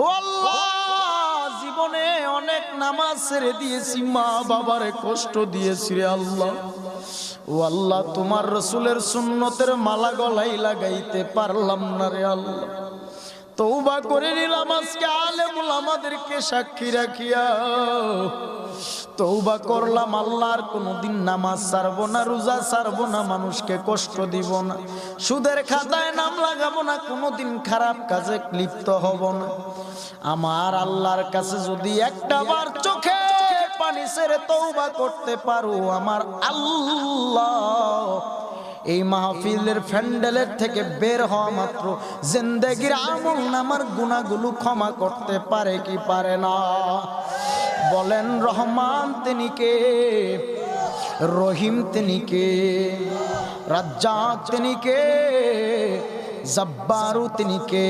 ও আল্লাহ, জীবনে অনেক নামাজ ছেড়ে দিয়েছি, মা বাবারে কষ্ট দিয়েছি রে আল্লাহ। ও আল্লাহ, তোমার রসুলের সুন্নতের মালা গলায় লাগাইতে পারলাম না রে আল্লাহ। তওবা করে নিলাম আজকে আলেমুল আমাদেরকে সাক্ষী রাখিয়া। তওবা করলাম আল্লাহ, আর কোনোদিন নামাজ ছাড়বো না, রোজা ছাড়বো না, মানুষকে কষ্ট দিব না, সুদের খাতায় নাম লাগাবো না, কোনোদিন খারাপ কাজে লিপ্ত হব না। আমার আল্লাহর কাছে যদি একটা বার চোখে পানি ছেড়ে তওবা করতে পারো, আমার আল্লাহ এই মাহফিলের প্যান্ডেলের থেকে বের হওয়া মাত্র জিন্দেগির আমল নামার গুনাহগুলো ক্ষমা করতে পারে কি পারে না? বলেন রহমান তিনি কে, রহিম তিনি কে, রাজ্জাক তিনি কে, জব্বারু তিনি কে,